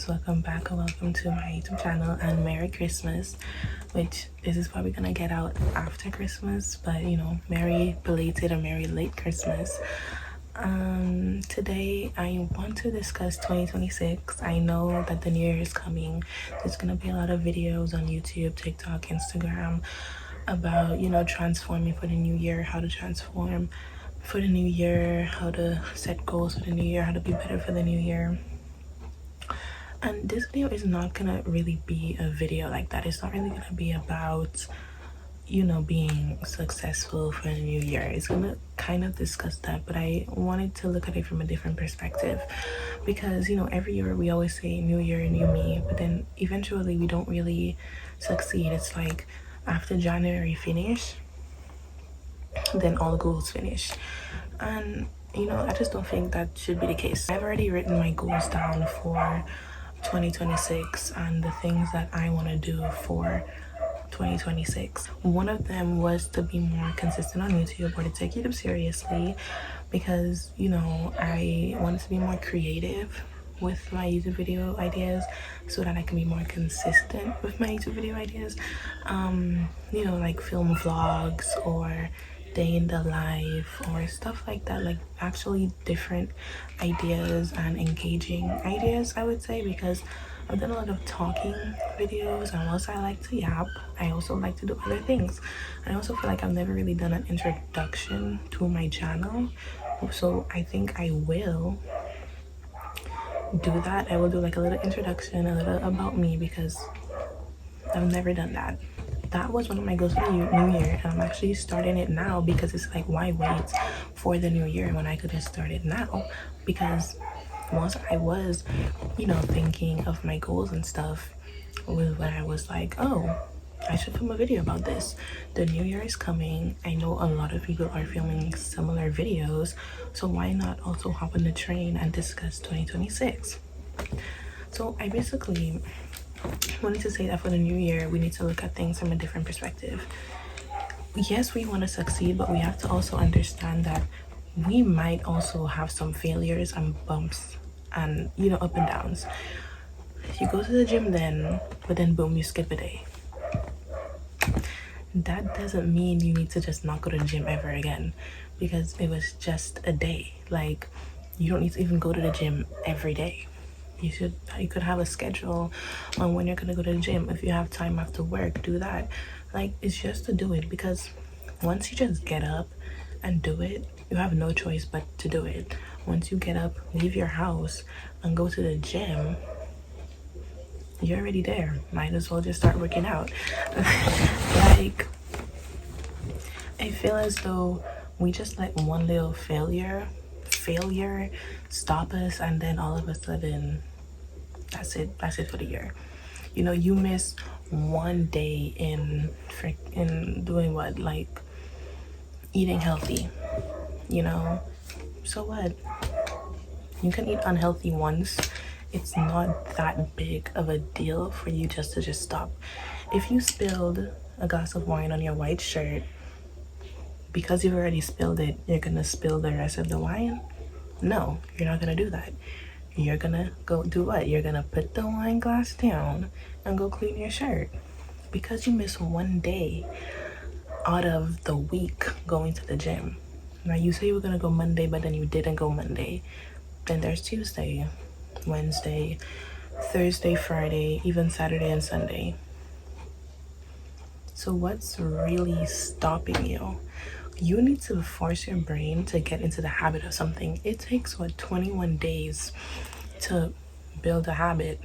guys, welcome back and welcome to my YouTube channel, and Merry Christmas, which this is probably gonna get out after Christmas, but you know, Merry belated or Merry late Christmas. Today I want to discuss 2026. I know that the new year is coming. There's gonna be a lot of videos on YouTube, TikTok, Instagram about, you know, transforming for the new year, how to transform for the new year, how to set goals for the new year, how to be better for the new year. And this video is not gonna really be a video like that. It's not really gonna be about, you know, being successful for the new year. It's gonna kind of discuss that, but I wanted to look at it from a different perspective, because you know, every year we always say new year, new me, but then eventually we don't really succeed. It's like after January finish, then all goals finish. And you know, I just don't think that should be the case. I've already written my goals down for 2026 and the things that I want to do for 2026. One of them was to be more consistent on YouTube, or to take YouTube seriously, because you know, I wanted to be more creative with my YouTube video ideas so that I can be more consistent with my YouTube video ideas. You know, like film vlogs or day in the life or stuff like that, like actually different ideas and engaging ideas, I would say, because I've done a lot of talking videos, and whilst I like to yap, I also like to do other things. I also feel like I've never really done an introduction to my channel, so I think I will do that. I will do like a little introduction, a little about me, because I've never done that. That was one of my goals for the new year, and I'm actually starting it now, because it's like, why wait for the new year when I could just start it now? Because once I was, you know, thinking of my goals and stuff, was when I was like, oh, I should film a video about this. The new year is coming. I know a lot of people are filming similar videos, so why not also hop on the train and discuss 2026? So I basically wanted to say that for the new year, we need to look at things from a different perspective. Yes, we want to succeed, but we have to also understand that we might also have some failures and bumps and, you know, up and downs. You go to the gym then, but then boom, you skip a day. That doesn't mean you need to just not go to the gym ever again, because it was just a day. Like, you don't need to even go to the gym every day. You could have a schedule on when you're gonna go to the gym. If you have time after work, do that. Like, it's just to do it, because once you just get up and do it, you have no choice but to do it. Once you get up, leave your house and go to the gym, you're already there. Might as well just start working out. Like, I feel as though we just let one little failure stop us, and then all of a sudden that's it for the year. You know, you miss one day in doing what, like eating healthy, you know, so what? You can eat unhealthy once. It's not that big of a deal for you just to stop. If you spilled a glass of wine on your white shirt, because you've already spilled it, you're gonna spill the rest of the wine? No, you're not gonna do that. You're gonna go do what? You're gonna put the wine glass down and go clean your shirt, because you miss one day out of the week going to the gym. Now, you say you were gonna go Monday, but then you didn't go Monday. Then there's Tuesday, Wednesday, Thursday, Friday, even Saturday and Sunday. So what's really stopping you? You need to force your brain to get into the habit of something. It takes, what, 21 days to build a habit.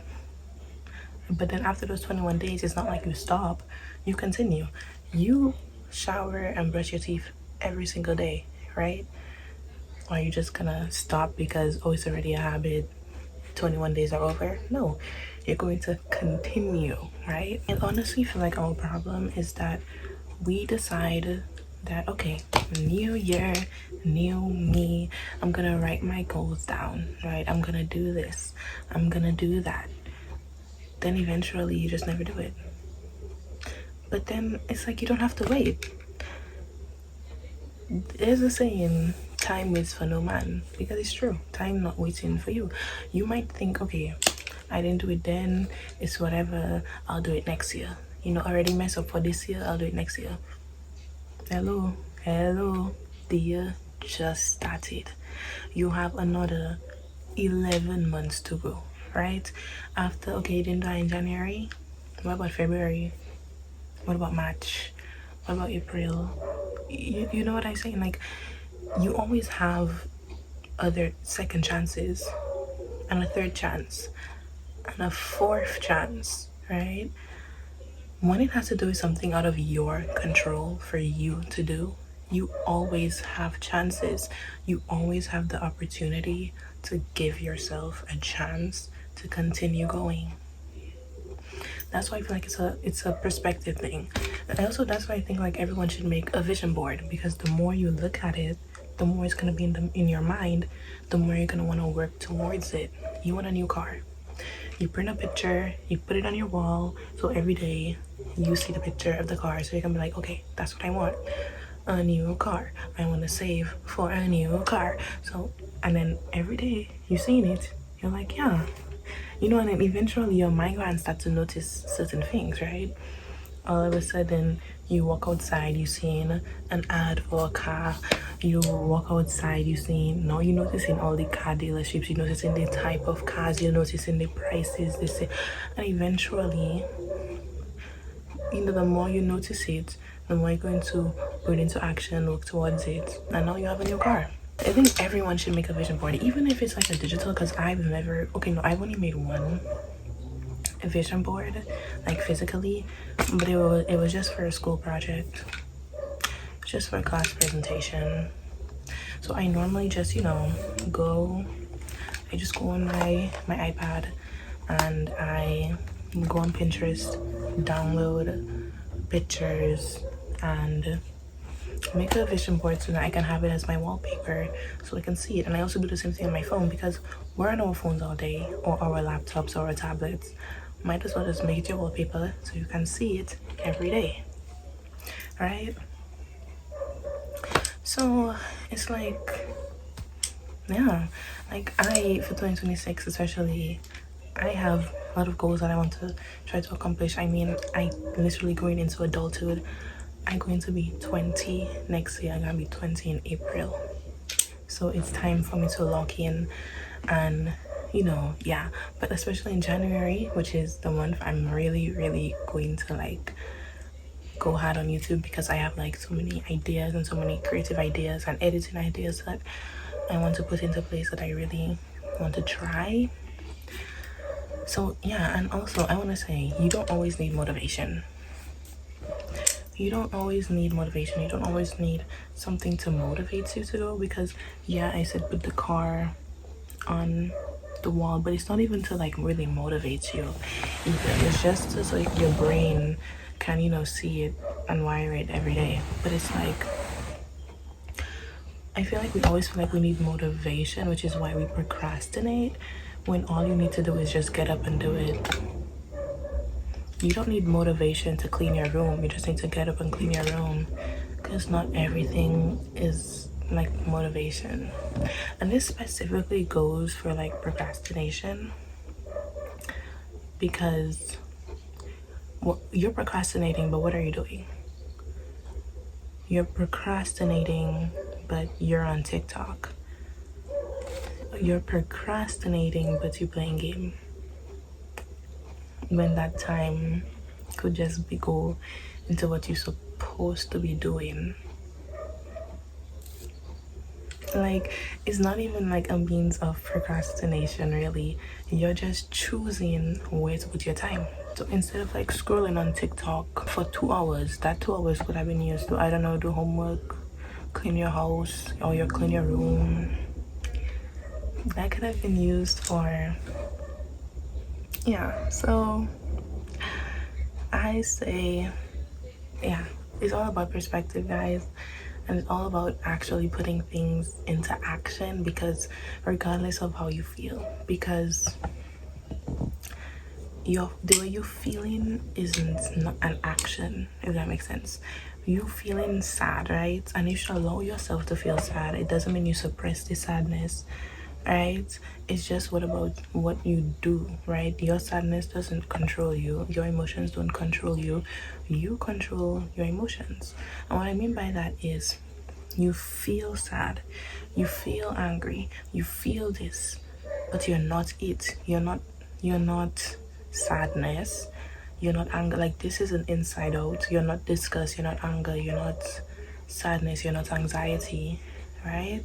But then after those 21 days, it's not like you stop, you continue. You shower and brush your teeth every single day, right? Or are you just gonna stop because, oh, it's already a habit, 21 days are over? No, you're going to continue, right? I honestly feel like our problem is that we decide that, okay, new year, new me, I'm gonna write my goals down, right? I'm gonna do this, I'm gonna do that. Then eventually you just never do it. But then it's like, you don't have to wait. There's a saying, time waits for no man, because it's true. Time not waiting for you. You might think, okay, I didn't do it then, it's whatever, I'll do it next year. You know, already mess up for this year, I'll do it next year. Hello, hello, the year just started. You have another 11 months to go, right? After, okay, you didn't die in January. What about February? What about March? What about April? You know what I'm saying? Like, you always have other second chances and a third chance and a fourth chance, right? When it has to do with something out of your control for you to do, you always have chances. You always have the opportunity to give yourself a chance to continue going. That's why I feel like it's a perspective thing. And also that's why I think like everyone should make a vision board, because the more you look at it, the more it's gonna be in your mind, the more you're gonna want to work towards it. You want a new car, you print a picture, you put it on your wall, so every day you see the picture of the car, so you can be like, okay, that's what I want, a new car. I want to save for a new car. So, and then every day you seeing it, you're like, yeah, you know. And then eventually your mind gonna start to notice certain things, right? All of a sudden you walk outside, you seeing an ad for a car. You walk outside, you seeing, now you noticing all the car dealerships, you noticing the type of cars, you're noticing the prices, they say. And eventually, you know, the more you notice it, the more you're going to put into action, work towards it, and now you have a new car. I think everyone should make a vision board, even if it's like a digital, because I've never, okay, no, I've only made one vision board, like physically, but it was just for a school project, just for a class presentation. So I normally just, you know, I just go on my iPad and I go on Pinterest, download pictures and make a vision board so that I can have it as my wallpaper so I can see it. And I also do the same thing on my phone, because we're on our phones all day, or our laptops or our tablets. Might as well just make it your wallpaper so you can see it every day, right? So it's like, yeah, like for 2026 especially, I have a lot of goals that I want to try to accomplish. I mean, I literally going into adulthood. I'm going to be 20 next year. I'm gonna be 20 in April. So it's time for me to lock in and, you know, yeah. But especially in January, which is the month I'm really, really going to like go hard on YouTube, because I have like so many ideas and so many creative ideas and editing ideas that I want to put into place, that I really want to try. So yeah, and also I want to say, you don't always need motivation. You don't always need motivation. You don't always need something to motivate you to go, because yeah, I said put the car on the wall, but it's not even to like really motivate you either. It's just to, so like your brain can, you know, see it and wire it every day. But it's like, I feel like we always feel like we need motivation, which is why we procrastinate, when all you need to do is just get up and do it. You don't need motivation to clean your room. You just need to get up and clean your room, because not everything is like motivation. And this specifically goes for like procrastination, because you're procrastinating, but what are you doing? You're procrastinating, but you're on TikTok. You're procrastinating, but you're playing game, when that time could just go into what you're supposed to be doing. Like, it's not even like a means of procrastination, really. You're just choosing where to put your time. So instead of like scrolling on TikTok for 2 hours, that 2 hours could have been used to, I don't know, do homework, clean your house, or you clean your room. That could have been used for, yeah. So I say, yeah, it's all about perspective, guys. And it's all about actually putting things into action, because regardless of how you feel, because the way you're feeling isn't not an action, if that makes sense. You feeling sad, right? And you should allow yourself to feel sad. It doesn't mean you suppress the sadness, right? It's just what about what you do, right? Your sadness doesn't control you, your emotions don't control you, you control your emotions. And what I mean by that is you feel sad, you feel angry, you feel this, but you're not it. You're not sadness, you're not anger. Like, this is an inside out. You're not disgust, you're not anger, you're not sadness, you're not anxiety, right?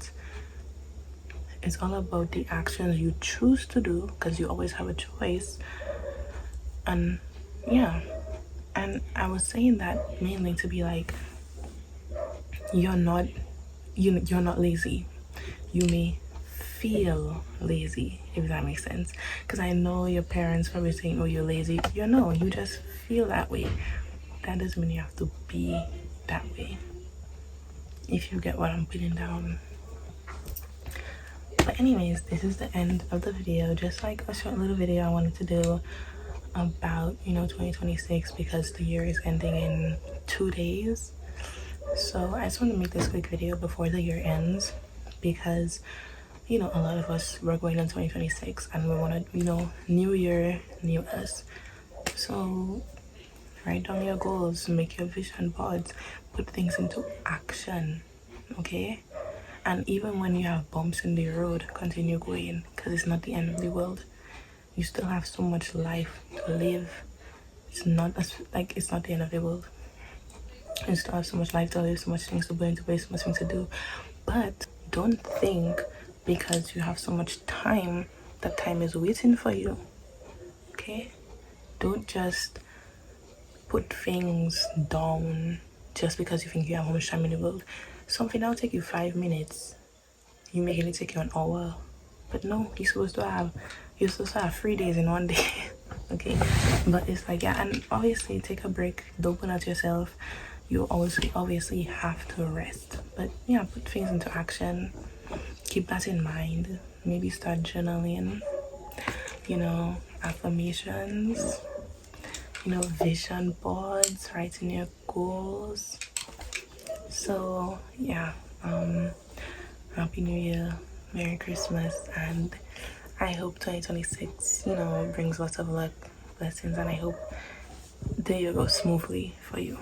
It's all about the actions you choose to do, because you always have a choice. And yeah, and I was saying that mainly to be like, you're not you're not lazy. You may feel lazy, if that makes sense. Because I know your parents probably saying, oh, you're lazy. You just feel that way. That doesn't mean you have to be that way, if you get what I'm putting down. But anyways, this is the end of the video. Just like a short little video I wanted to do about 2026, because the year is ending in 2 days. So I just want to make this quick video before the year ends, because a lot of us, we're going in 2026 and we want to, new year, new us. So write down your goals, make your vision boards, put things into action, okay? And even when you have bumps in the road, continue going, because it's not the end of the world. You still have so much life to live. It's not it's not the end of the world. You still have so much life to live, so much things to put into place, so much things to do. But don't think because you have so much time that time is waiting for you. Okay? Don't just put things down just because you think you have how much time in the world. Something that'll take you 5 minutes, you making it take you an hour. But no, you're supposed to have 3 days in one day. Okay? But it's like, yeah, and obviously take a break, don't put out yourself. You obviously have to rest. But yeah, put things into action. Keep that in mind. Maybe start journaling, affirmations, vision boards, writing your goals. So yeah, Happy New Year, Merry Christmas, and I hope 2026, brings lots of luck, blessings, and I hope the year goes smoothly for you.